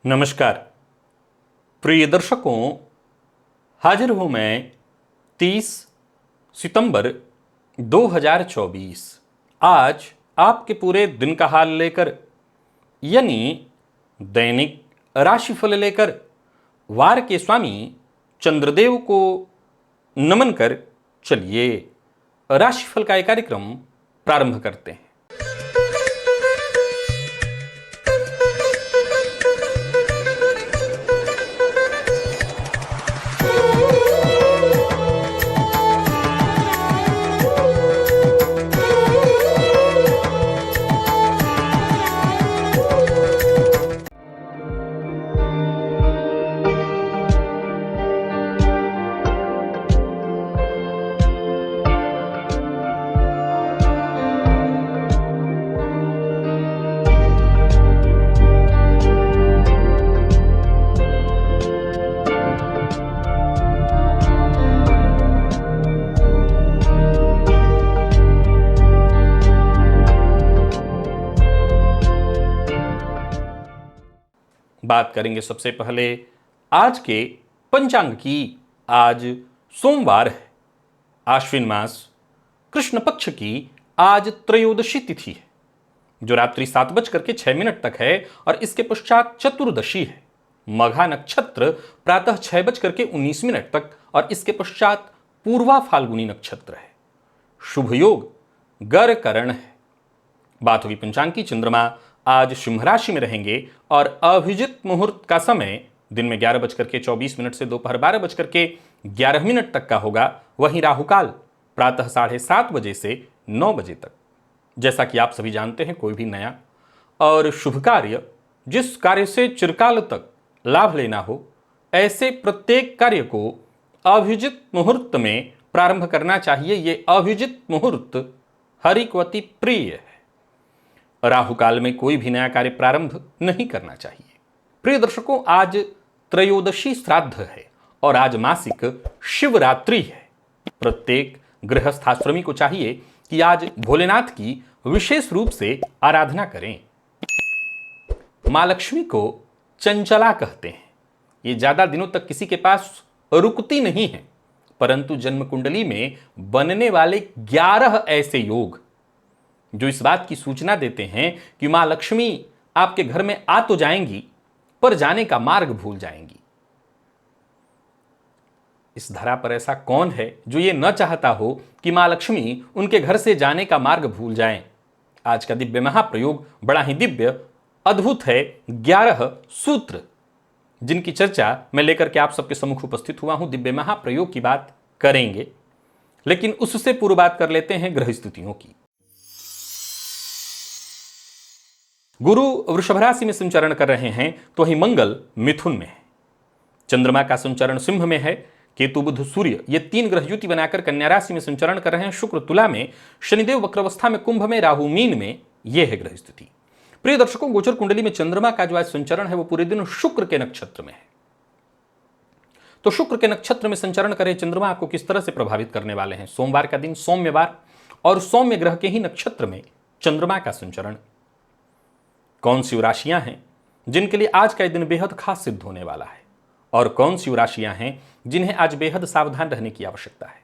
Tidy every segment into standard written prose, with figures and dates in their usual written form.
नमस्कार प्रिय दर्शकों, हाजिर हूं मैं 30 सितंबर 2024। आज आपके पूरे दिन का हाल लेकर, यानी दैनिक राशिफल लेकर वार के स्वामी चंद्रदेव को नमन कर चलिए राशिफल का एक कार्यक्रम प्रारंभ करते हैं। बात करेंगे सबसे पहले आज के पंचांग की। आज सोमवार है, आश्विन मास कृष्ण पक्ष की आज त्रयोदशी तिथि है, जो रात्रि 7:06 तक है और इसके पश्चात चतुर्दशी है। मघा नक्षत्र प्रातः 6:19 तक और इसके पश्चात पूर्वा फाल्गुनी नक्षत्र है। शुभ योग गर करण है। बात होगी पंचांग की। चंद्रमा आज सिंह राशि में रहेंगे और अभिजित मुहूर्त का समय दिन में 11:24 से दोपहर 12:11 तक का होगा। वहीं राहुकाल प्रातः 7:30 बजे से 9 बजे तक। जैसा कि आप सभी जानते हैं, कोई भी नया और शुभ कार्य, जिस कार्य से चिरकाल तक लाभ लेना हो, ऐसे प्रत्येक कार्य को अभिजित मुहूर्त में प्रारंभ करना चाहिए। ये अभिजित मुहूर्त हरिक्वती प्रिय है। राहु काल में कोई भी नया कार्य प्रारंभ नहीं करना चाहिए। प्रिय दर्शकों, आज त्रयोदशी श्राद्ध है और आज मासिक शिवरात्रि है। प्रत्येक गृहस्थाश्रमी को चाहिए कि आज भोलेनाथ की विशेष रूप से आराधना करें। मां लक्ष्मी को चंचला कहते हैं। ये ज्यादा दिनों तक किसी के पास रुकती नहीं है, परंतु जन्म कुंडली में बनने वाले 11 ऐसे योग जो इस बात की सूचना देते हैं कि मां लक्ष्मी आपके घर में आ तो जाएंगी, पर जाने का मार्ग भूल जाएंगी। इस धरा पर ऐसा कौन है जो ये न चाहता हो कि मां लक्ष्मी उनके घर से जाने का मार्ग भूल जाएं। आज का दिव्य महाप्रयोग बड़ा ही दिव्य अद्भुत है। 11 सूत्र जिनकी चर्चा मैं लेकर के आप सबके सम्मुख उपस्थित हुआ हूं। दिव्य महाप्रयोग की बात करेंगे, लेकिन उससे पूर्व बात कर लेते हैं ग्रह स्थितियों की। गुरु वृषभ राशि में संचरण कर रहे हैं, तो वहीं मंगल मिथुन में है। चंद्रमा का संचरण सिंह में है। केतु बुध सूर्य ये 3 ग्रह युति बनाकर कन्या राशि में संचरण कर रहे हैं। शुक्र तुला में, शनिदेव वक्रावस्था में कुंभ में, राहु मीन में। यह है ग्रह स्थिति। प्रिय दर्शकों, गोचर कुंडली में चंद्रमा का जो आज संचरण है वो पूरे दिन शुक्र के नक्षत्र में है। तो शुक्र के नक्षत्र में संचरण करे चंद्रमा आपको किस तरह से प्रभावित करने वाले हैं। सोमवार का दिन सौम्यवार और सौम्य ग्रह के ही नक्षत्र में चंद्रमा का संचरण। कौन सी राशियां हैं जिनके लिए आज का दिन बेहद खास सिद्ध होने वाला है, और कौन सी राशियां हैं जिन्हें आज बेहद सावधान रहने की आवश्यकता है।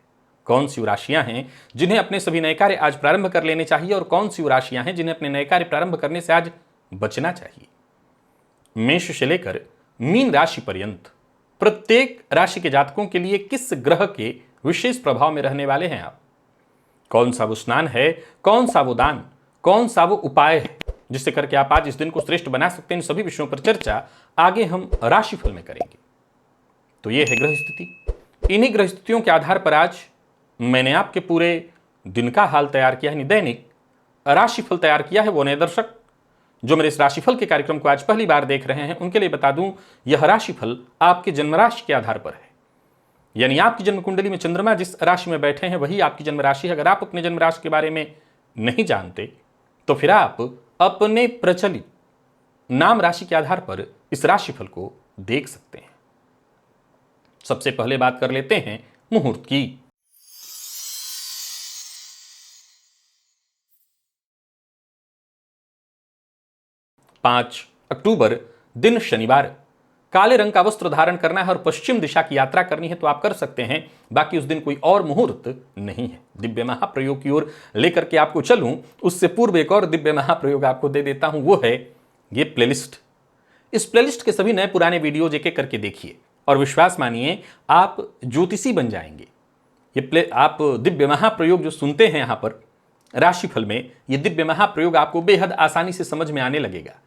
कौन सी राशियां हैं जिन्हें अपने सभी नए कार्य आज प्रारंभ कर लेने चाहिए, और कौन सी राशियां हैं जिन्हें अपने नए कार्य प्रारंभ करने से आज बचना चाहिए। मेष से लेकर मीन राशि पर्यंत प्रत्येक राशि के जातकों के लिए किस ग्रह के विशेष प्रभाव में रहने वाले हैं आप। कौन सा वो स्नान है, कौन सा वो दान, कौन सा वो उपाय है जिससे करके आप आज इस दिन को श्रेष्ठ बना सकते हैं। इन सभी विषयों पर चर्चा आगे हम राशिफल में करेंगे। तो ये है ग्रह स्थिति। इन्हीं ग्रह स्थितियों के आधार पर आज मैंने आपके पूरे दिन का हाल तैयार किया है, दैनिक राशिफल तैयार किया है। वो नए दर्शक जो मेरे इस राशिफल के कार्यक्रम को आज पहली बार देख रहे हैं, उनके लिए बता दूं, यह राशिफल आपके जन्म राशि के आधार पर है। यानी आपकी जन्म कुंडली में चंद्रमा जिस राशि में बैठे हैं वही आपकी जन्म राशि है। अगर आप अपने जन्म राशि के बारे में नहीं जानते तो फिर आप अपने प्रचलित नाम राशि के आधार पर इस राशिफल को देख सकते हैं। सबसे पहले बात कर लेते हैं मुहूर्त की। 5 अक्टूबर दिन शनिवार, काले रंग का वस्त्र धारण करना है और पश्चिम दिशा की यात्रा करनी है तो आप कर सकते हैं, बाकी उस दिन कोई और मुहूर्त नहीं है। दिव्य महाप्रयोग की ओर लेकर के आपको चलूं, उससे पूर्व एक और दिव्य महाप्रयोग आपको दे देता हूं, वो है ये प्लेलिस्ट। इस प्लेलिस्ट के सभी नए पुराने वीडियोज एक एक करके देखिए और विश्वास मानिए आप ज्योतिषी बन जाएंगे। आप दिव्य महाप्रयोग जो सुनते हैं यहां पर राशिफल में, ये दिव्य महाप्रयोग आपको बेहद आसानी से समझ में आने लगेगा।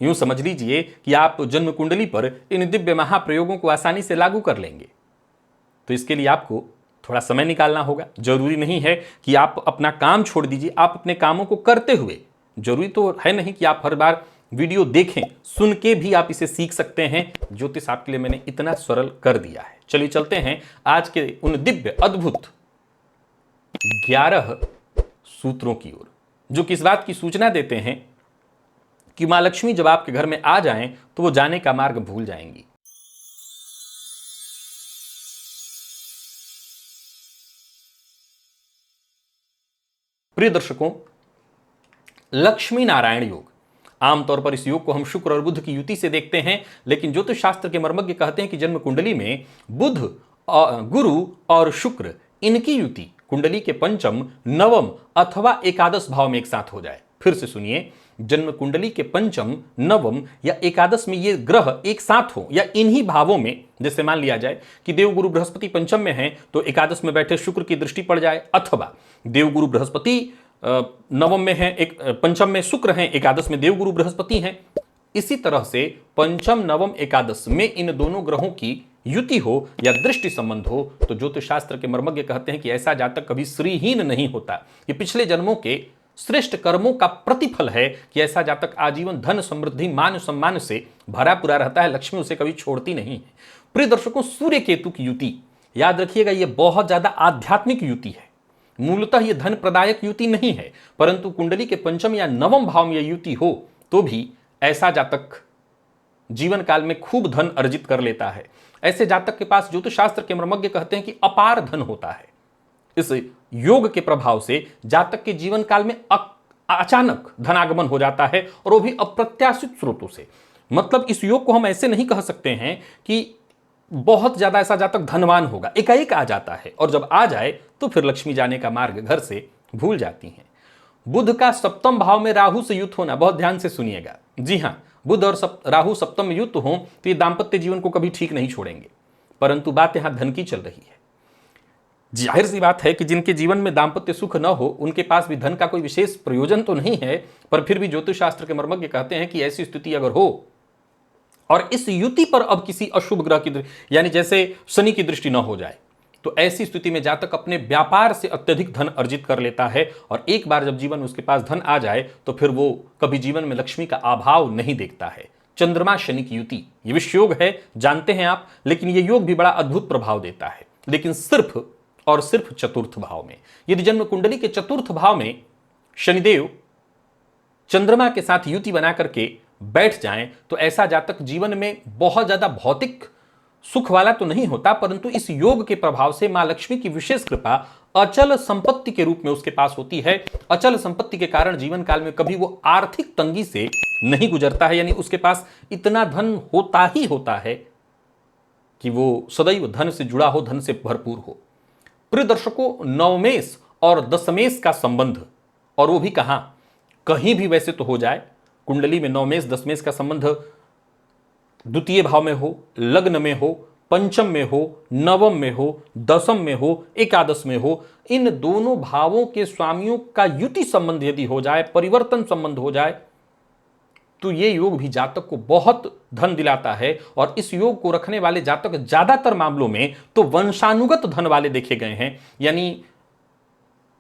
यूं समझ लीजिए कि आप जन्म कुंडली पर इन दिव्य महाप्रयोगों को आसानी से लागू कर लेंगे। तो इसके लिए आपको थोड़ा समय निकालना होगा। जरूरी नहीं है कि आप अपना काम छोड़ दीजिए, आप अपने कामों को करते हुए, जरूरी तो है नहीं कि आप हर बार वीडियो देखें, सुन के भी आप इसे सीख सकते हैं। ज्योतिष आपके लिए मैंने इतना सरल कर दिया है। चलिए चलते हैं आज के उन दिव्य अद्भुत 11 सूत्रों की ओर, जो कि इस बात की सूचना देते हैं कि मां लक्ष्मी जब आपके घर में आ जाएं तो वो जाने का मार्ग भूल जाएंगी। प्रिय दर्शकों, लक्ष्मी नारायण योग, आमतौर पर इस योग को हम शुक्र और बुध की युति से देखते हैं, लेकिन ज्योतिष शास्त्र के मर्मज्ञ कहते हैं कि जन्म कुंडली में बुध, गुरु और शुक्र, इनकी युति कुंडली के पंचम, नवम अथवा एकादश भाव में एक साथ हो जाए। फिर से सुनिए, जन्म कुंडली के पंचम, नवम या एकादश में ये ग्रह एक साथ हो या इन्हीं भावों में, जैसे मान लिया जाए कि देवगुरु बृहस्पति पंचम में है तो एकादश में बैठे शुक्र की दृष्टि पड़ जाए, अथवा देवगुरु बृहस्पति नवम में है, एक पंचम में शुक्र हैं, एकादश में देवगुरु बृहस्पति हैं। इसी तरह से पंचम, नवम, एकादश में इन दोनों ग्रहों की युति हो या दृष्टि संबंध हो तो ज्योतिष शास्त्र के मर्मज्ञ कहते हैं कि ऐसा जातक कभी श्रीहीन नहीं होता। ये पिछले जन्मों के श्रेष्ठ कर्मों का प्रतिफल है कि ऐसा जातक आजीवन धन, समृद्धि, मान सम्मान से भरा पूरा रहता है। लक्ष्मी उसे कभी छोड़ती नहीं है। प्रिय दर्शकों, सूर्य केतु की युति, याद रखिएगा, यह बहुत ज्यादा आध्यात्मिक युति है। मूलतः यह धन प्रदायक युति नहीं है, परंतु कुंडली के पंचम या नवम भाव में यह युति हो तो भी ऐसा जातक जीवन काल में खूब धन अर्जित कर लेता है। ऐसे जातक के पास ज्योतिष शास्त्र के मर्मज्ञ कहते हैं कि अपार धन होता है। इस योग के प्रभाव से जातक के जीवन काल में अचानक धनागमन हो जाता है और वो भी अप्रत्याशित स्रोतों से। मतलब इस योग को हम ऐसे नहीं कह सकते हैं कि बहुत ज्यादा ऐसा जातक धनवान होगा, एकाएक आ जाता है और जब आ जाए तो फिर लक्ष्मी जाने का मार्ग घर से भूल जाती हैं। बुध का सप्तम भाव में राहु से युक्त होना, बहुत ध्यान से सुनिएगा। जी हां, बुध और राहु सप्तम में युक्त हो तो ये दाम्पत्य जीवन को कभी ठीक नहीं छोड़ेंगे, परंतु बात यहां धन की चल रही है। जाहिर सी बात है कि जिनके जीवन में दाम्पत्य सुख न हो उनके पास भी धन का कोई विशेष प्रयोजन तो नहीं है, पर फिर भी ज्योतिष शास्त्र के मर्मज्ञ कहते हैं कि ऐसी स्थिति अगर हो और इस युति पर अब किसी अशुभ ग्रह की यानी जैसे शनि की दृष्टि न हो जाए तो ऐसी स्थिति में जातक अपने व्यापार से अत्यधिक धन अर्जित कर लेता है और एक बार जब जीवन में उसके पास धन आ जाए तो फिर वो कभी जीवन में लक्ष्मी का अभाव नहीं देखता है। चंद्रमा शनि की युति, ये विश्व योग है, जानते हैं आप, लेकिन ये योग भी बड़ा अद्भुत प्रभाव देता है, लेकिन सिर्फ और सिर्फ चतुर्थ भाव में। यदि जन्म कुंडली के चतुर्थ भाव में शनिदेव चंद्रमा के साथ युति बना करके बैठ जाएं तो ऐसा जातक जीवन में बहुत ज्यादा भौतिक सुख वाला तो नहीं होता, परंतु इस योग के प्रभाव से मां लक्ष्मी की विशेष कृपा अचल संपत्ति के रूप में उसके पास होती है। अचल संपत्ति के कारण जीवन काल में कभी वो आर्थिक तंगी से नहीं गुजरता है, यानी उसके पास इतना धन होता ही होता है कि वो सदैव धन से जुड़ा हो, धन से भरपूर हो। प्रिय दर्शकों, नवमेश और दशमेश का संबंध, और वो भी कहां, कहीं भी वैसे तो हो जाए, कुंडली में नवमेश दशमेश का संबंध द्वितीय भाव में हो, लग्न में हो, पंचम में हो, नवम में हो, दशम में हो, एकादश में हो, इन दोनों भावों के स्वामियों का युति संबंध यदि हो जाए, परिवर्तन संबंध हो जाए, तो ये योग भी जातक को बहुत धन दिलाता है। और इस योग को रखने वाले जातक ज्यादातर मामलों में तो वंशानुगत धन वाले देखे गए हैं, यानी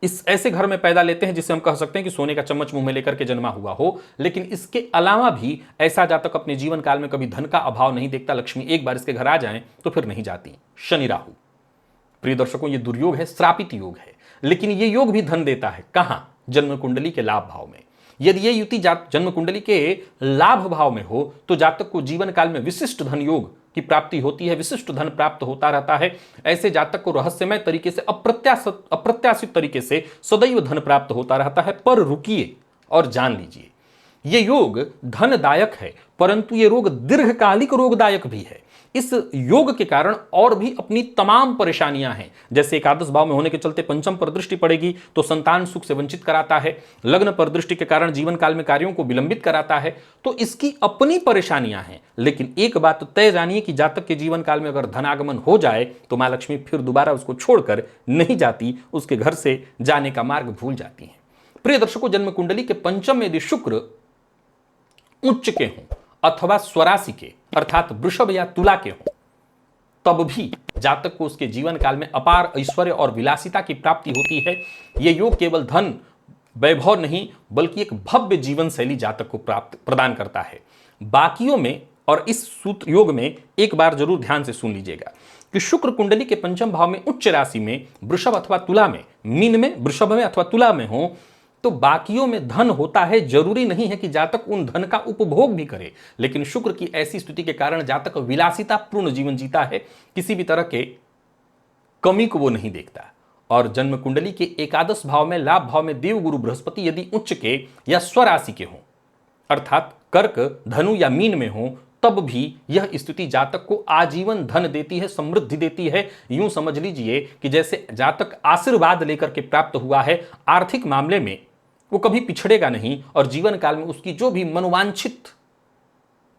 इस ऐसे घर में पैदा लेते हैं जिसे हम कह सकते हैं कि सोने का चम्मच मुंह में लेकर के जन्मा हुआ हो। लेकिन इसके अलावा भी ऐसा जातक अपने जीवन काल में कभी धन का अभाव नहीं देखता। लक्ष्मी एक बार इसके घर आ जाएं तो फिर नहीं जाती। शनि राहु, प्रिय दर्शकों, ये दुर्योग है, श्रापित योग है, लेकिन ये योग भी धन देता है। कहां? जन्म कुंडली के लाभ भाव में। यदि ये युति जन्म कुंडली के लाभ भाव में हो तो जातक को जीवन काल में विशिष्ट धन योग की प्राप्ति होती है, विशिष्ट धन प्राप्त होता रहता है। ऐसे जातक को रहस्यमय तरीके से, अप्रत्याशित तरीके से सदैव धन प्राप्त होता रहता है। पर रुकिए और जान लीजिए, ये योग धनदायक है, परंतु ये रोग दीर्घकालिक रोगदायक भी है। इस योग के कारण और भी अपनी तमाम परेशानियां हैं। जैसे एकादश भाव में होने के चलते पंचम पर दृष्टि पड़ेगी तो संतान सुख से वंचित कराता है, लग्न पर दृष्टि के कारण जीवन काल में कार्यों को विलंबित कराता है। तो इसकी अपनी परेशानियां हैं, लेकिन एक बात तो तय जानिए कि जातक के जीवन काल में अगर धनागमन हो जाए तो मां लक्ष्मी फिर दोबारा उसको छोड़कर नहीं जाती, उसके घर से जाने का मार्ग भूल जाती है। प्रिय दर्शकों, जन्म कुंडली के पंचम में यदि शुक्र उच्च के हों अथवा स्वराशि के अर्थात वृषभ या तुला के हों, तब भी जातक को उसके जीवन काल में अपार ऐश्वर्य और विलासिता की प्राप्ति होती है। यह योग केवल धन वैभव नहीं बल्कि एक भव्य जीवन शैली जातक को प्राप्त प्रदान करता है। बाकियों में और इस सूत्र योग में एक बार जरूर ध्यान से सुन लीजिएगा कि शुक्र कुंडली के पंचम भाव में उच्च राशि में वृषभ अथवा तुला में, मीन में, वृषभ में अथवा तुला में हो तो बाकियों में धन होता है। जरूरी नहीं है कि जातक उन धन का उपभोग भी करे, लेकिन शुक्र की ऐसी स्थिति के कारण जातक विलासिता पूर्ण जीवन जीता है, किसी भी तरह के कमी को वो नहीं देखता। और जन्म कुंडली के एकादश भाव में लाभ भाव में देवगुरु बृहस्पति यदि उच्च के या स्वराशि के हों अर्थात कर्क, धनु या मीन में हो, तब भी यह स्थिति जातक को आजीवन धन देती है, समृद्धि देती है। यूं समझ लीजिए कि जैसे जातक आशीर्वाद लेकर के प्राप्त हुआ है, आर्थिक मामले में वो कभी पिछड़ेगा नहीं और जीवन काल में उसकी जो भी मनोवांछित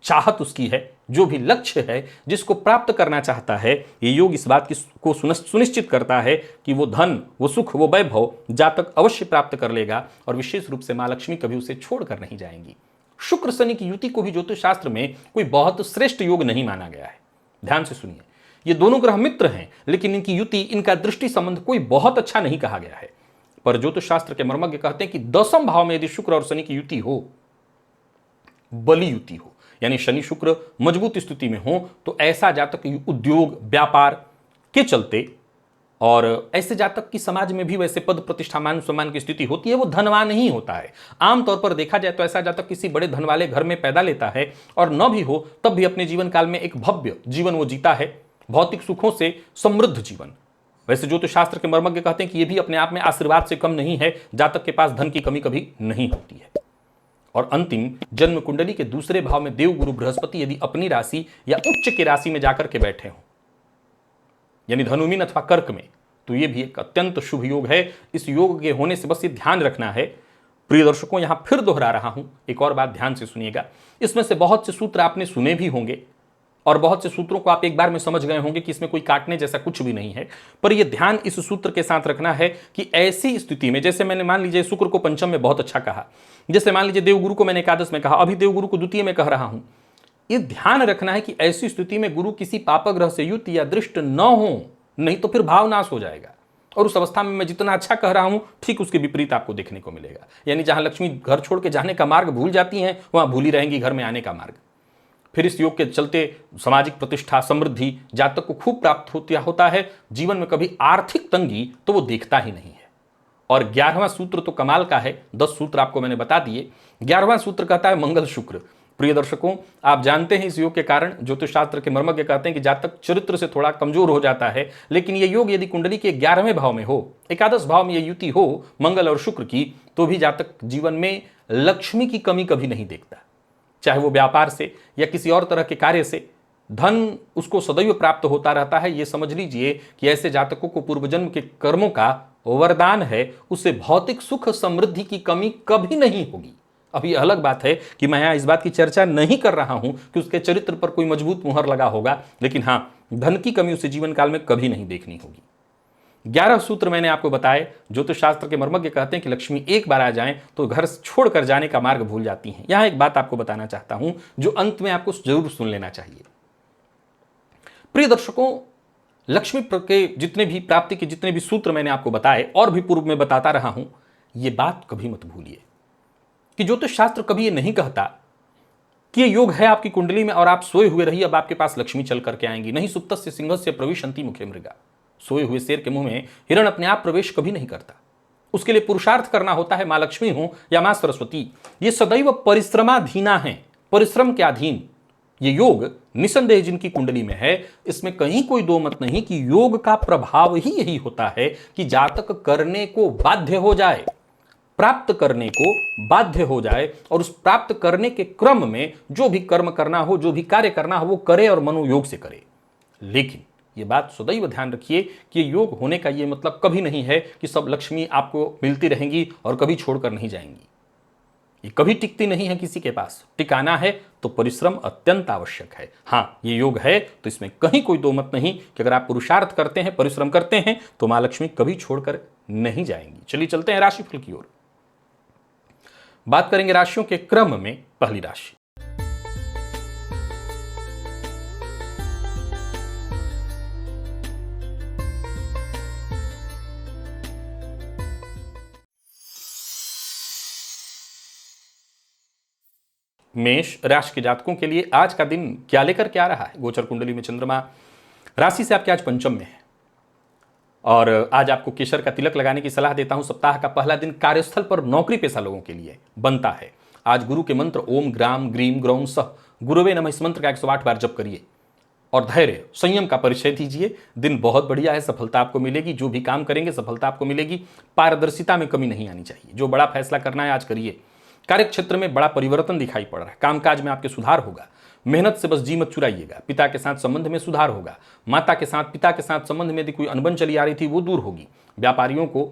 चाहत उसकी है, जो भी लक्ष्य है जिसको प्राप्त करना चाहता है, ये योग इस बात को सुनिश्चित करता है कि वो धन, वो सुख, वो वैभव जातक अवश्य प्राप्त कर लेगा और विशेष रूप से मां लक्ष्मी कभी उसे छोड़कर नहीं जाएंगी। शुक्र शनि की युति को भी ज्योतिष शास्त्र में कोई बहुत श्रेष्ठ योग नहीं माना गया है। ध्यान से सुनिए, ये दोनों ग्रह मित्र हैं, लेकिन इनकी युति, इनका दृष्टि संबंध कोई बहुत अच्छा नहीं कहा गया है। पर ज्योतिष शास्त्र के मर्मज्ञ कहते हैं कि दसम भाव में यदि शुक्र और शनि की युति हो, बली युति हो, यानी शनि शुक्र मजबूत स्थिति में हो, तो ऐसा जातक उद्योग व्यापार के चलते और ऐसे जातक की समाज में भी वैसे पद प्रतिष्ठा मान सम्मान की स्थिति होती है, वो धनवान ही होता है। आमतौर पर देखा जाए तो ऐसा जातक किसी बड़े धन वाले घर में पैदा लेता है और न भी हो तब भी अपने जीवन काल में एक भव्य जीवन वो जीता है, भौतिक सुखों से समृद्ध जीवन। वैसे ज्योतिष शास्त्र के मर्मज्ञ कहते हैं कि यह भी अपने आप में आशीर्वाद से कम नहीं है, जातक के पास धन की कमी कभी नहीं होती है। और अंतिम, जन्म कुंडली के दूसरे भाव में देवगुरु बृहस्पति यदि अपनी राशि या उच्च की राशि में जाकर के बैठे हों, यानी धनुमीन अथवा कर्क में, तो यह भी एक अत्यंत शुभ योग है। इस योग के होने से बस ये ध्यान रखना है, प्रिय दर्शकों, यहां फिर दोहरा रहा हूं, एक और बात ध्यान से सुनिएगा। इसमें से बहुत से सूत्र आपने सुने भी होंगे और बहुत से सूत्रों को आप एक बार में समझ गए होंगे कि इसमें कोई काटने जैसा कुछ भी नहीं है, पर यह ध्यान इस सूत्र के साथ रखना है कि ऐसी स्थिति में, जैसे मैंने मान लीजिए शुक्र को पंचम में बहुत अच्छा कहा, जैसे मान लीजिए देवगुरु को मैंने एकादश में कहा, अभी देवगुरु को द्वितीय में कह रहा हूं, यह ध्यान रखना है कि ऐसी स्थिति में गुरु किसी पापग्रह से युक्त या दृष्ट न हो, नहीं तो फिर भावनाश हो जाएगा और उस अवस्था में मैं जितना अच्छा कह रहा हूं ठीक उसके विपरीत आपको देखने को मिलेगा। यानी जहां लक्ष्मी घर छोड़ के जाने का मार्ग भूल जाती हैं, वहां भूली रहेंगी घर में आने का मार्ग। फिर इस योग के चलते सामाजिक प्रतिष्ठा, समृद्धि जातक को खूब प्राप्त होता है। जीवन में कभी आर्थिक तंगी तो वो देखता ही नहीं है। और 11वां सूत्र तो कमाल का है, 10 सूत्र आपको मैंने बता दिए। 11वां सूत्र कहता है मंगल शुक्र। प्रिय दर्शकों, आप जानते हैं इस योग के कारण ज्योतिष शास्त्र के मर्मज्ञ कहते हैं कि जातक चरित्र से थोड़ा कमजोर हो जाता है, लेकिन यह योग यदि कुंडली के 11वें भाव में हो, एकादश भाव में यह युति हो मंगल और शुक्र की, तो भी जातक जीवन में लक्ष्मी की कमी कभी नहीं देखता। चाहे वो व्यापार से या किसी और तरह के कार्य से धन उसको सदैव प्राप्त होता रहता है। ये समझ लीजिए कि ऐसे जातकों को पूर्वजन्म के कर्मों का वरदान है, उससे भौतिक सुख समृद्धि की कमी कभी नहीं होगी। अब ये अलग बात है कि मैं यहाँ इस बात की चर्चा नहीं कर रहा हूं कि उसके चरित्र पर कोई मजबूत मुहर लगा होगा, लेकिन हाँ, धन की कमी उसे जीवन काल में कभी नहीं देखनी होगी। 11 सूत्र मैंने आपको बताए। ज्योतिष शास्त्र के मर्मज्ञ कहते हैं कि लक्ष्मी एक बार आ जाएं तो घर छोड़कर जाने का मार्ग भूल जाती हैं। यहां एक बात आपको बताना चाहता हूं जो अंत में आपको जरूर सुन लेना चाहिए। प्रिय दर्शकों, लक्ष्मी के जितने भी प्राप्ति के जितने भी सूत्र मैंने आपको बताए और भी पूर्व में बताता रहा हूं, यह बात कभी मत भूलिए कि ज्योतिष शास्त्र कभी यह नहीं कहता कि ये योग है आपकी कुंडली में और आप सोए हुए रहिए, अब आपके पास लक्ष्मी चल करके आएंगी। नहीं, सुप्तस्य सिंहस्य प्रविशन्ति मुखे मृगा। सोए हुए शेर के मुंह में हिरण अपने आप प्रवेश कभी नहीं करता। उसके लिए पुरुषार्थ करना होता है, मां लक्ष्मी हो या मां सरस्वती। ये सदैव परिश्रमाधीना है, परिश्रम के अधीन। ये योग निसंदेह जिनकी कुंडली में है, इसमें कहीं कोई दो मत नहीं कि योग का प्रभाव ही यही होता है कि जातक करने को बाध्य हो जाए। प्राप्त करने को बाध्य हो जाए और उस प्राप्त करने के क्रम में जो भी कर्म करना हो, जो भी कार्य करना हो, वो करे और मनोयोग से करे। लेकिन ये बात सदैव ध्यान रखिए कि योग होने का ये मतलब कभी नहीं है कि सब लक्ष्मी आपको मिलती रहेंगी और कभी छोड़कर नहीं जाएंगी। ये कभी टिकती नहीं है किसी के पास। टिकाना है तो परिश्रम अत्यंत आवश्यक है। हाँ, ये योग है तो इसमें कहीं कोई दो मत नहीं कि अगर आप पुरुषार्थ करते हैं, परिश्रम करते हैं तो मां लक्ष्मी कभी छोड़कर नहीं जाएंगी। चलिए चलते हैं राशिफल की ओर। बात करेंगे राशियों के क्रम में। पहली राशि मेष राशि के जातकों के लिए आज का दिन क्या लेकर के आ रहा है। गोचर कुंडली में चंद्रमा राशि से आपके आज पंचम में है और आज आपको केसर का तिलक लगाने की सलाह देता हूं। सप्ताह का पहला दिन कार्यस्थल पर नौकरी पेशा लोगों के लिए बनता है। आज गुरु के मंत्र ओम ग्राम ग्रीम ग्रौम सह गुरुवे नमः, इस मंत्र का 108 बार जप करिए और धैर्य संयम का परिचय दीजिए। दिन बहुत बढ़िया है, सफलता आपको मिलेगी। जो भी काम करेंगे सफलता आपको मिलेगी। पारदर्शिता में कमी नहीं आनी चाहिए। जो बड़ा फैसला करना है आज करिए। कार्य क्षेत्र में बड़ा परिवर्तन दिखाई पड़ रहा है। कामकाज में आपके सुधार होगा। मेहनत से बस जी मत चुराइएगा। पिता के साथ संबंध में सुधार होगा। माता के साथ, पिता के साथ संबंध में यदि कोई अनबन चली आ रही थी वो दूर होगी। व्यापारियों को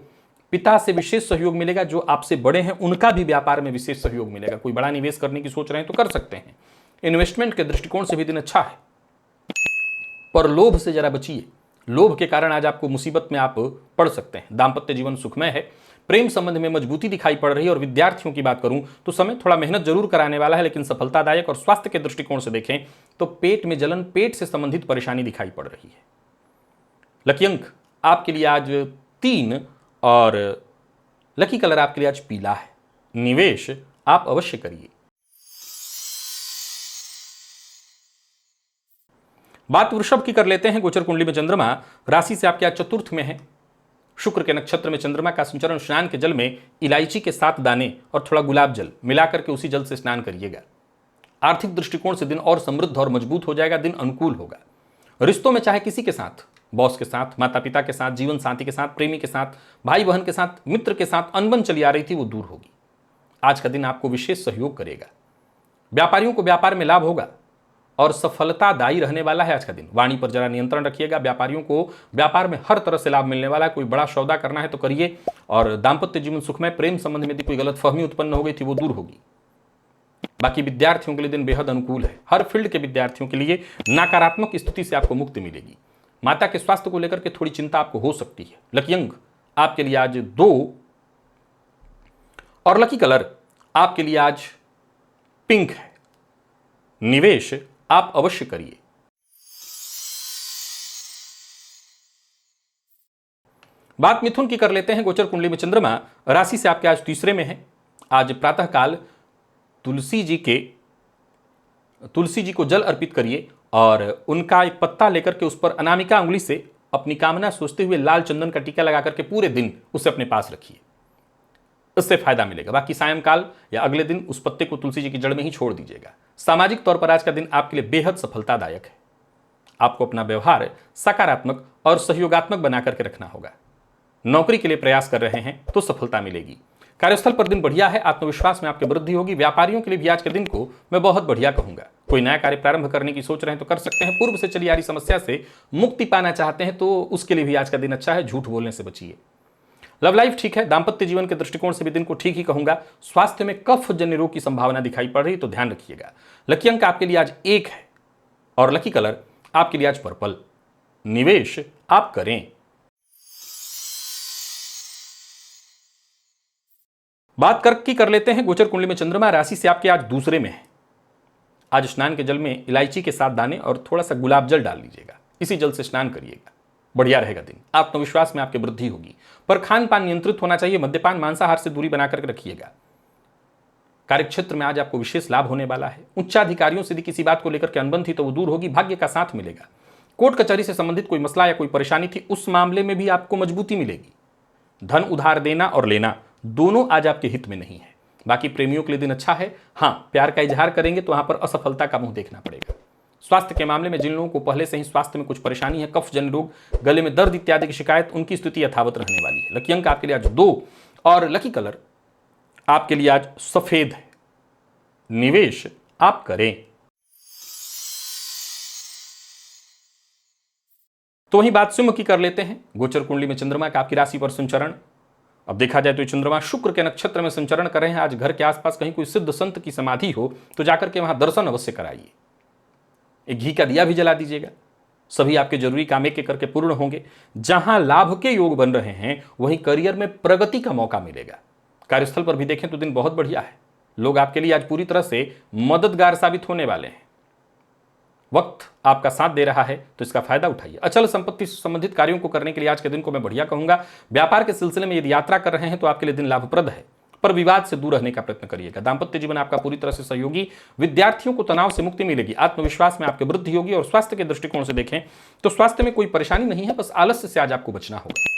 पिता से विशेष सहयोग मिलेगा। जो आपसे बड़े हैं उनका भी व्यापार में विशेष सहयोग मिलेगा। कोई बड़ा निवेश करने की सोच रहे हैं तो कर सकते हैं। इन्वेस्टमेंट के दृष्टिकोण से भी दिन अच्छा है, पर लोभ से जरा बचिए। लोभ के कारण आज आपको मुसीबत में आप पड़ सकते हैं। दाम्पत्य जीवन सुखमय है। प्रेम संबंध में मजबूती दिखाई पड़ रही है। और विद्यार्थियों की बात करूं तो समय थोड़ा मेहनत जरूर कराने वाला है, लेकिन सफलतादायक। और स्वास्थ्य के दृष्टिकोण से देखें तो पेट में जलन, पेट से संबंधित परेशानी दिखाई पड़ रही है। लकी अंक आपके लिए आज 3 और लकी कलर आपके लिए आज पीला है। निवेश आप अवश्य करिए। बात वृषभ की कर लेते हैं। गोचर कुंडली में चंद्रमा राशि से आपके आज चतुर्थ में है। शुक्र के नक्षत्र में चंद्रमा का संचरण। स्नान के जल में इलायची के 7 दाने और थोड़ा गुलाब जल मिलाकर के उसी जल से स्नान करिएगा। आर्थिक दृष्टिकोण से दिन और समृद्ध और मजबूत हो जाएगा। दिन अनुकूल होगा। रिश्तों में चाहे किसी के साथ, बॉस के साथ, माता पिता के साथ, जीवन साथी के साथ, प्रेमी के साथ, भाई बहन के साथ, मित्र के साथ अनबन चली आ रही थी वो दूर होगी। आज का दिन आपको विशेष सहयोग करेगा। व्यापारियों को व्यापार में लाभ होगा और सफलतादायी रहने वाला है आज का दिन। वाणी पर जरा नियंत्रण रखिएगा। व्यापारियों को व्यापार में हर तरह से लाभ मिलने वाला है। कोई बड़ा सौदा करना है तो करिए। और दाम्पत्य जीवन सुखमय। प्रेम संबंध में यदि कोई गलतफहमी उत्पन्न हो गई थी वो दूर होगी। बाकी विद्यार्थियों के लिए दिन बेहद अनुकूल है। हर फील्ड के विद्यार्थियों के लिए नकारात्मक स्थिति से आपको मुक्ति मिलेगी। माता के स्वास्थ्य को लेकर के थोड़ी चिंता आपको हो सकती है। लकी अंक आपके लिए आज 2 और लकी कलर आपके लिए आज पिंक है। निवेश आप अवश्य करिए। बात मिथुन की कर लेते हैं। गोचर कुंडली में चंद्रमा राशि से आपके आज तीसरे में है। आज प्रातःकाल तुलसी जी को जल अर्पित करिए और उनका एक पत्ता लेकर के उस पर अनामिका उंगली से अपनी कामना सोचते हुए लाल चंदन का टीका लगा करके पूरे दिन उसे अपने पास रखिए। इससे फायदा मिलेगा। बाकी सायंकाल या अगले दिन उस पत्ते को तुलसी जी की जड़ में ही छोड़ दीजिएगा। सामाजिक तौर पर आज का दिन आपके लिए बेहद सफलतादायक है। आपको अपना व्यवहार सकारात्मक और सहयोगात्मक बना करके रखना होगा। नौकरी के लिए प्रयास कर रहे हैं तो सफलता मिलेगी। कार्यस्थल पर दिन बढ़िया है। आत्मविश्वास में आपकी वृद्धि होगी। व्यापारियों के लिए भी आज के दिन को मैं बहुत बढ़िया कहूंगा। कोई नया कार्य प्रारंभ करने की सोच रहे हैं तो कर सकते हैं। पूर्व से चली आ रही समस्या से मुक्ति पाना चाहते हैं तो उसके लिए भी आज का दिन अच्छा है। झूठ बोलने से बचिए। लव लाइफ ठीक है। दाम्पत्य जीवन के दृष्टिकोण से भी दिन को ठीक ही कहूंगा। स्वास्थ्य में कफ जन्य रोग की संभावना दिखाई पड़ रही तो ध्यान रखिएगा। लकी अंक आपके लिए आज 1 है और लकी कलर आपके लिए आज पर्पल। निवेश आप करें। बात कर्क की कर लेते हैं। गोचर कुंडली में चंद्रमा राशि से आपके आज दूसरे में है। आज स्नान के जल में इलायची के 7 दाने और थोड़ा सा गुलाब जल डाल लीजिएगा। इसी जल से स्नान करिएगा। बढ़िया रहेगा दिन। आत्मविश्वास में आपकी वृद्धि होगी। पर खान पान नियंत्रित होना चाहिए। मद्यपान मांसाहार से दूरी बना करके रखिएगा। कार्यक्षेत्र में आज आपको विशेष लाभ होने वाला है। उच्चाधिकारियों से यदि किसी बात को लेकर के अनबन थी तो वो दूर होगी। भाग्य का साथ मिलेगा। कोर्ट कचहरी से संबंधित कोई मसला या कोई परेशानी थी उस मामले में भी आपको मजबूती मिलेगी। धन उधार देना और लेना दोनों आज आपके हित में नहीं है। बाकी प्रेमियों के लिए दिन अच्छा है। हाँ, प्यार का इजहार करेंगे तो वहां पर असफलता का मुंह देखना पड़ेगा। स्वास्थ्य के मामले में जिन लोगों को पहले से ही स्वास्थ्य में कुछ परेशानी है, कफ जन्य रोग, गले में दर्द इत्यादि की शिकायत, उनकी स्थिति यथावत रहने वाली है। लकी अंक आपके लिए आज 2 और लकी कलर आपके लिए आज सफेद है, निवेश आप करें। तो वहीं बात सिंह की कर लेते हैं। गोचर कुंडली में चंद्रमा का आपकी राशि पर संचरण, अब देखा जाए तो चंद्रमा शुक्र के नक्षत्र में संचरण कर रहे हैं। आज घर के आसपास कहीं कोई सिद्ध संत की समाधि हो तो जाकर के वहां दर्शन अवश्य कराइए, एक घी का दिया भी जला दीजिएगा। सभी आपके जरूरी काम एक एक करके पूर्ण होंगे। जहां लाभ के योग बन रहे हैं वहीं करियर में प्रगति का मौका मिलेगा। कार्यस्थल पर भी देखें तो दिन बहुत बढ़िया है। लोग आपके लिए आज पूरी तरह से मददगार साबित होने वाले हैं। वक्त आपका साथ दे रहा है तो इसका फायदा उठाइए। अचल संपत्ति से संबंधित कार्यों को करने के लिए आज के दिन को मैं बढ़िया कहूंगा। व्यापार के सिलसिले में यदि यात्रा कर रहे हैं तो आपके लिए दिन लाभप्रद है, पर विवाद से दूर रहने का प्रयत्न करिएगा। दांपत्य जीवन आपका पूरी तरह से सहयोगी। विद्यार्थियों को तनाव से मुक्ति मिलेगी। आत्मविश्वास में आपके वृद्धि होगी। और स्वास्थ्य के दृष्टिकोण से देखें तो स्वास्थ्य में कोई परेशानी नहीं है, बस आलस्य से आज आपको बचना होगा।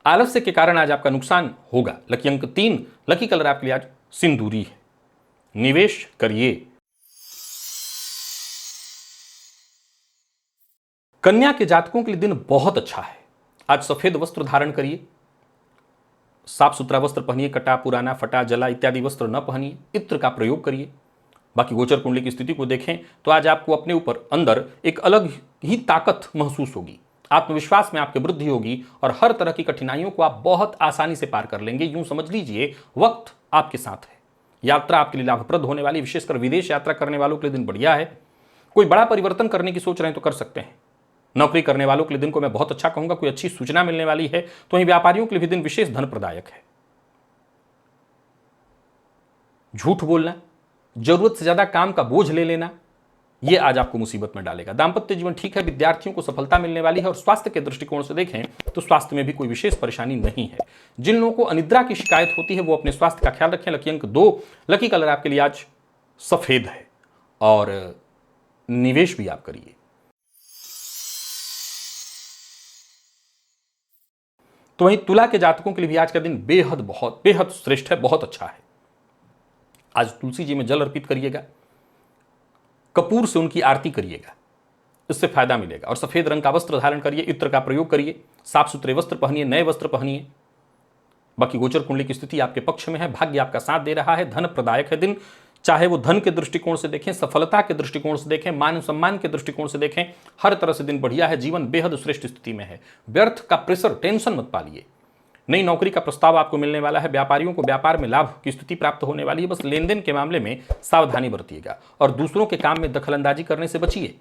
आलस्य के कारण आज आपका नुकसान होगा। लकी अंक 3, लकी कलर आपके लिए आज सिंदूरी है, निवेश करिए। कन्या के जातकों के लिए दिन बहुत अच्छा है। आज सफेद वस्त्र धारण करिए, साफ सुथरा वस्त्र पहनिए, कटा पुराना फटा जला इत्यादि वस्त्र न पहनिए, इत्र का प्रयोग करिए। बाकी गोचर कुंडली की स्थिति को देखें तो आज आपको अपने ऊपर अंदर एक अलग ही ताकत महसूस होगी। आत्मविश्वास में आपकी वृद्धि होगी और हर तरह की कठिनाइयों को आप बहुत आसानी से पार कर लेंगे। यूं समझ लीजिए वक्त आपके साथ है। यात्रा आपके लिए लाभप्रद होने वाली, विशेषकर विदेश यात्रा करने वालों के लिए दिन बढ़िया है। कोई बड़ा परिवर्तन करने की सोच रहे हैं तो कर सकते हैं। नौकरी करने वालों के लिए दिन को मैं बहुत अच्छा कहूंगा, कोई अच्छी सूचना मिलने वाली है। तो वहीं व्यापारियों के लिए भी दिन विशेष धन प्रदायक है। झूठ बोलना, जरूरत से ज्यादा काम का बोझ ले लेना, यह आज आपको मुसीबत में डालेगा। दांपत्य जीवन ठीक है, विद्यार्थियों को सफलता मिलने वाली है। और स्वास्थ्य के दृष्टिकोण से देखें तो स्वास्थ्य में भी कोई विशेष परेशानी नहीं है। जिन लोगों को अनिद्रा की शिकायत होती है वो अपने स्वास्थ्य का ख्याल रखें। लकी अंक 2, लकी कलर आपके लिए आज सफेद है और निवेश भी आप करिए। तो वहीं तुला के जातकों के लिए भी आज का दिन बेहद श्रेष्ठ है, बहुत अच्छा है। आज तुलसी जी में जल अर्पित करिएगा, कपूर से उनकी आरती करिएगा, इससे फायदा मिलेगा। और सफेद रंग का वस्त्र धारण करिए, इत्र का प्रयोग करिए, साफ सुथरे वस्त्र पहनिए, नए वस्त्र पहनिए। बाकी गोचर कुंडली की स्थिति आपके पक्ष में है, भाग्य आपका साथ दे रहा है, धन प्रदायक है दिन। चाहे वो धन के दृष्टिकोण से देखें, सफलता के दृष्टिकोण से देखें, मान सम्मान के दृष्टिकोण से देखें, हर तरह से दिन बढ़िया है। जीवन बेहद श्रेष्ठ स्थिति में है। व्यर्थ का प्रेशर, टेंशन मत पालिए। नई नौकरी का प्रस्ताव आपको मिलने वाला है। व्यापारियों को व्यापार में लाभ की स्थिति प्राप्त होने वाली है। बस लेन देन के मामले में सावधानी बरतिएगा और दूसरों के काम में दखलंदाजी करने से बचिए,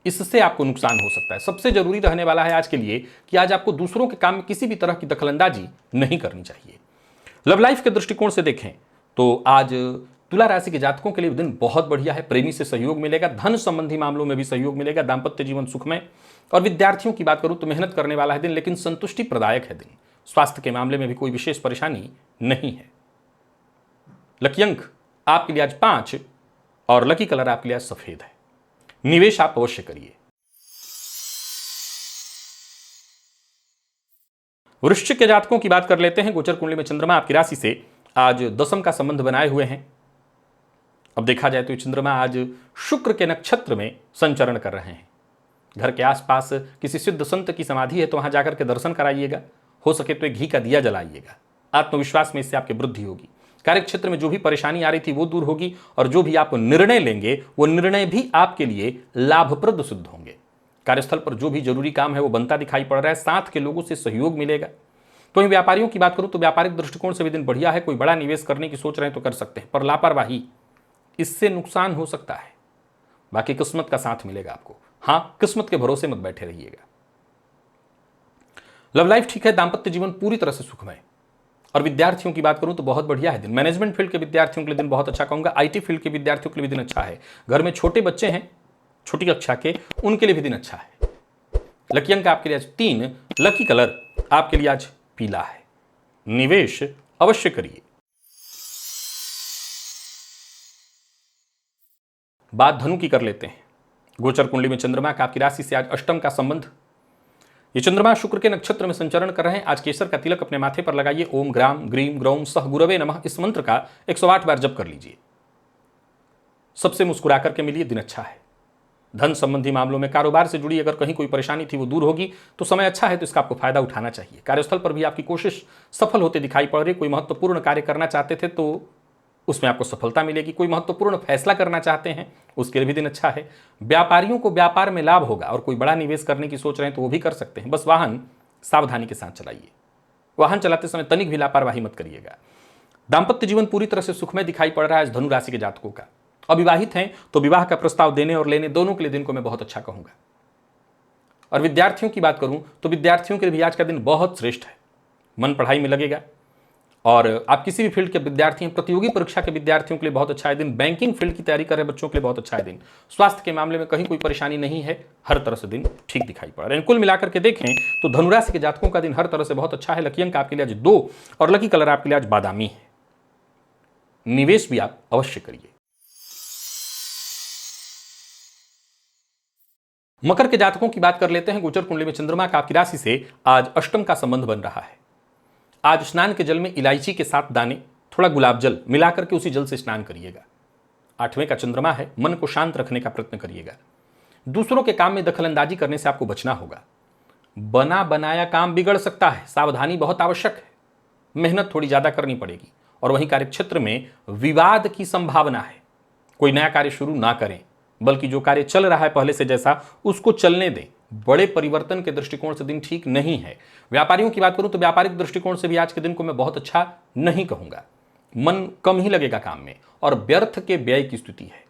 इससे आपको नुकसान हो सकता है। सबसे जरूरी रहने वाला है आज के लिए कि आज आपको दूसरों के काम में किसी भी तरह की दखलंदाजी नहीं करनी चाहिए। लव लाइफ के दृष्टिकोण से देखें तो आज तुला राशि के जातकों के लिए दिन बहुत बढ़िया है। प्रेमी से सहयोग मिलेगा, धन संबंधी मामलों में भी सहयोग मिलेगा, दांपत्य जीवन सुखमय। और विद्यार्थियों की बात करूं तो मेहनत करने वाला है दिन, लेकिन संतुष्टि प्रदायक है दिन। स्वास्थ्य के मामले में भी कोई विशेष परेशानी नहीं है। लकी अंक आपके लिए आज 5 और लकी कलर आपके लिए आज सफेद है। निवेश आप अवश्य करिए। वृश्चिक के जातकों की बात कर लेते हैं। गोचर कुंडली में चंद्रमा आपकी राशि से आज दशम का संबंध बनाए हुए हैं। अब देखा जाए तो चंद्रमा आज शुक्र के नक्षत्र में संचरण कर रहे हैं। घर के आसपास किसी सिद्ध संत की समाधि है तो वहां जाकर के दर्शन कराइएगा। हो सके तो एक घी का दिया जलाइएगा। आत्मविश्वास में इससे आपकी वृद्धि होगी। कार्यक्षेत्र में जो भी परेशानी आ रही थी वो दूर होगी और जो भी आप निर्णय लेंगे वो निर्णय भी आपके लिए लाभप्रद सिद्ध होंगे। कार्यस्थल पर जो भी जरूरी काम है वो बनता दिखाई पड़ रहा है। साथ के लोगों से सहयोग मिलेगा। तो इन व्यापारियों की बात करूं तो व्यापारिक दृष्टिकोण से भी दिन बढ़िया है। कोई बड़ा निवेश करने की सोच रहे हैं तो कर सकते हैं, पर लापरवाही, इससे नुकसान हो सकता है। बाकी किस्मत का साथ मिलेगा आपको। हां, किस्मत के भरोसे मत बैठे रहिएगा। लव लाइफ ठीक है, दांपत्य जीवन पूरी तरह से सुखमय। और विद्यार्थियों की बात करूं तो बहुत बढ़िया है दिन। मैनेजमेंट फील्ड के विद्यार्थियों के लिए दिन बहुत अच्छा कहूंगा। आईटी फील्ड के विद्यार्थियों के लिए भी दिन अच्छा है। घर में छोटे बच्चे हैं छोटी कक्षा के, उनके लिए भी दिन अच्छा है। लकी अंक आपके लिए आज 3, लकी कलर आपके लिए आज पीला है। निवेश अवश्य करिए। बात धनु की कर लेते हैं। गोचर कुंडली में चंद्रमा का आपकी राशि से आज अष्टम का संबंध। ये चंद्रमा शुक्र के नक्षत्र में संचरण कर रहे हैं। आज केसर का तिलक अपने माथे पर लगाइए। ओम ग्राम ग्रीम ग्रौम सह गुरवे नमः इस मंत्र का 108 बार जप कर लीजिए। सबसे मुस्कुरा करके मिलिए, दिन अच्छा है। धन संबंधी मामलों में, कारोबार से जुड़ी अगर कहीं कोई परेशानी थी वो दूर होगी, तो समय अच्छा है, तो इसका आपको फायदा उठाना चाहिए। कार्यस्थल पर भी आपकी कोशिश सफल होते दिखाई पड़ रही। कोई महत्वपूर्ण कार्य करना चाहते थे तो उसमें आपको सफलता मिलेगी। कोई महत्वपूर्ण फैसला करना चाहते हैं उसके लिए भी दिन अच्छा है। व्यापारियों को व्यापार में लाभ होगा और कोई बड़ा निवेश करने की सोच रहे हैं तो वो भी कर सकते हैं। बस वाहन सावधानी के साथ चलाइए, वाहन चलाते समय तनिक भी लापरवाही मत करिएगा। दाम्पत्य जीवन पूरी तरह से सुखमय दिखाई पड़ रहा है धनु राशि के जातकों का। अविवाहित हैं तो विवाह का प्रस्ताव देने और लेने दोनों के लिए दिन को मैं बहुत अच्छा कहूंगा। और विद्यार्थियों की बात करूं तो विद्यार्थियों के लिए भी आज का दिन बहुत श्रेष्ठ है। मन पढ़ाई में लगेगा और आप किसी भी फील्ड के विद्यार्थी हैं, प्रतियोगी परीक्षा के विद्यार्थियों के लिए बहुत अच्छा है दिन। बैंकिंग फील्ड की तैयारी कर रहे बच्चों के लिए बहुत अच्छा है दिन। स्वास्थ्य के मामले में कहीं कोई परेशानी नहीं है, हर तरह से दिन ठीक दिखाई पड़ रहा है। कुल मिलाकर के देखें तो धनुराशि के जातकों का दिन हर तरह से बहुत अच्छा है। लकी अंक आपके लिए आज 2 और लकी कलर आपके लिए आज बादामी है। निवेश भी आप अवश्य करिए। मकर के जातकों की बात कर लेते हैं। गोचर कुंडली में चंद्रमा का आपकी राशि से आज अष्टम का संबंध बन रहा है। आज स्नान के जल में इलायची के 7 दाने, थोड़ा गुलाब जल मिलाकर के उसी जल से स्नान करिएगा। 8वें का चंद्रमा है, मन को शांत रखने का प्रयत्न करिएगा। दूसरों के काम में दखलंदाजी करने से आपको बचना होगा। बना बनाया काम बिगड़ सकता है, सावधानी बहुत आवश्यक है। मेहनत थोड़ी ज्यादा करनी पड़ेगी। और वहीं कार्यक्षेत्र में विवाद की संभावना है। कोई नया कार्य शुरू ना करें, बल्कि जो कार्य चल रहा है पहले से जैसा उसको चलने दें। बड़े परिवर्तन के दृष्टिकोण से दिन ठीक नहीं है। व्यापारियों की बात करूं तो व्यापारिक दृष्टिकोण से भी आज के दिन को मैं बहुत अच्छा नहीं कहूंगा। मन कम ही लगेगा काम में और व्यर्थ के व्यय की स्थिति है।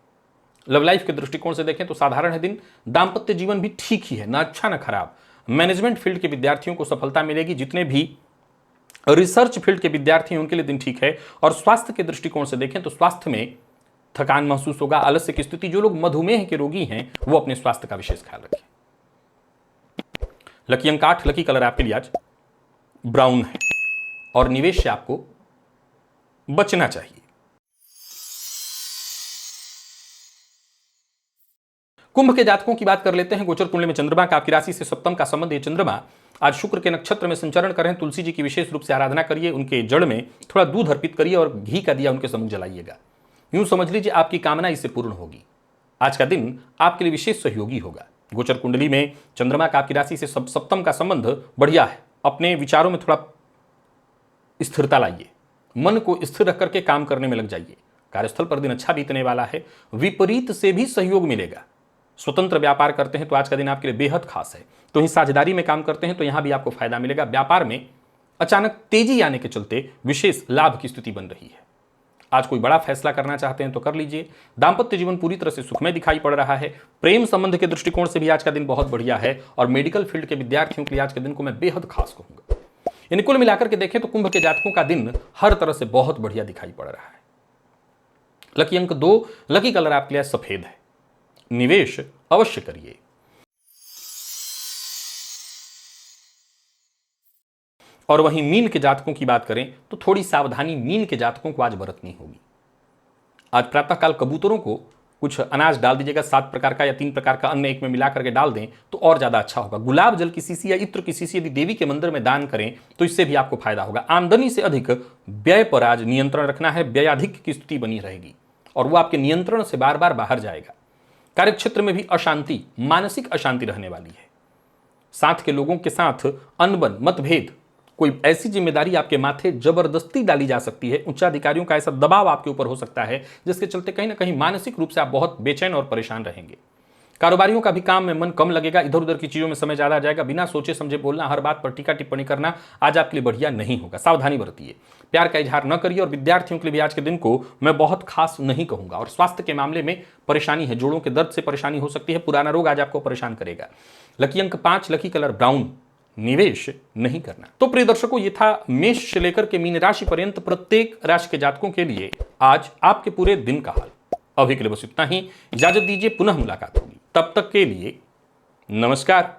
लव लाइफ के दृष्टिकोण से देखें तो साधारण है दिन। दाम्पत्य जीवन भी ठीक ही है, ना अच्छा ना खराब। मैनेजमेंट फील्ड के विद्यार्थियों को सफलता मिलेगी। जितने भी रिसर्च फील्ड के विद्यार्थी हैं उनके लिए दिन ठीक है। और स्वास्थ्य के दृष्टिकोण से देखें तो स्वास्थ्य में थकान महसूस होगा, आलस्य की स्थिति। जो लोग मधुमेह के रोगी हैं वो अपने स्वास्थ्य का विशेष ख्याल रखें। लकी अंक 8, लकी कलर आपके लिए आज ब्राउन है और निवेश से आपको बचना चाहिए। कुंभ के जातकों की बात कर लेते हैं। गोचर कुंडली में चंद्रमा का आपकी राशि से सप्तम का संबंध। ये चंद्रमा आज शुक्र के नक्षत्र में संचरण करें। तुलसी जी की विशेष रूप से आराधना करिए, उनके जड़ में थोड़ा दूध अर्पित करिए और घी का दिया उनके सम्मुख जलाइएगा। यूं समझ लीजिए आपकी कामना इससे पूर्ण होगी। आज का दिन आपके लिए विशेष सहयोगी होगा। गोचर कुंडली में चंद्रमा का आपकी राशि से सप्तम का संबंध बढ़िया है। अपने विचारों में थोड़ा स्थिरता लाइए, मन को स्थिर रख करके काम करने में लग जाइए। कार्यस्थल पर दिन अच्छा बीतने वाला है। विपरीत से भी सहयोग मिलेगा। स्वतंत्र व्यापार करते हैं तो आज का दिन आपके लिए बेहद खास है। तो ही साझेदारी में काम करते हैं तो यहां भी आपको फायदा मिलेगा। व्यापार में अचानक तेजी आने के चलते विशेष लाभ की स्थिति बन रही है। आज कोई बड़ा फैसला करना चाहते हैं तो कर लीजिए। दाम्पत्य जीवन पूरी तरह से सुखमय दिखाई पड़ रहा है। प्रेम संबंध के दृष्टिकोण से भी आज का दिन बहुत बढ़िया है। और मेडिकल फील्ड के विद्यार्थियों के लिए आज के दिन को मैं बेहद खास कहूंगा। इन कुल मिलाकर के देखें तो कुंभ के जातकों का दिन हर तरह से बहुत बढ़िया दिखाई पड़ रहा है। लकी अंक 2, लकी कलर आपके लिए सफेद है। निवेश अवश्य करिए। और वहीं मीन के जातकों की बात करें तो थोड़ी सावधानी मीन के जातकों को आज बरतनी होगी। आज प्रातःकाल कबूतरों को कुछ अनाज डाल दीजिएगा। 7 प्रकार का या 3 प्रकार का अन्न एक में मिला करके डाल दें तो और ज्यादा अच्छा होगा। गुलाब जल की शीशी या इत्र की शीशी यदि देवी के मंदिर में दान करें तो इससे भी आपको फायदा होगा। आमदनी से अधिक व्यय पर आज नियंत्रण रखना है। व्ययाधिक की स्थिति बनी रहेगी और वो आपके नियंत्रण से बार बार बाहर जाएगा। कार्यक्षेत्र में भी अशांति, मानसिक अशांति रहने वाली है। साथ के लोगों के साथ अनबन, मतभेद, कोई ऐसी जिम्मेदारी आपके माथे जबरदस्ती डाली जा सकती है। उच्चाधिकारियों का ऐसा दबाव आपके ऊपर हो सकता है जिसके चलते कहीं ना कहीं मानसिक रूप से आप बहुत बेचैन और परेशान रहेंगे। कारोबारियों का भी काम में मन कम लगेगा। इधर उधर की चीजों में समय ज्यादा जाएगा। बिना सोचे समझे बोलना, हर बात पर टीका टिप्पणी करना आज आपके लिए बढ़िया नहीं होगा। सावधानी बरतिए। प्यार का इजहार न करिए। और विद्यार्थियों के लिए भी आज के दिन को मैं बहुत खास नहीं कहूंगा। और स्वास्थ्य के मामले में परेशानी है, जोड़ों के दर्द से परेशानी हो सकती है। पुराना रोग आज आपको परेशान करेगा। लकी अंक 5, लकी कलर ब्राउन। निवेश नहीं करना। तो प्रिय दर्शकों, ये था मेष से लेकर के मीन राशि पर्यंत प्रत्येक राशि के जातकों के लिए आज आपके पूरे दिन का हाल। अभी के लिए बस इतना ही। इजाजत दीजिए, पुनः मुलाकात होगी। तब तक के लिए नमस्कार।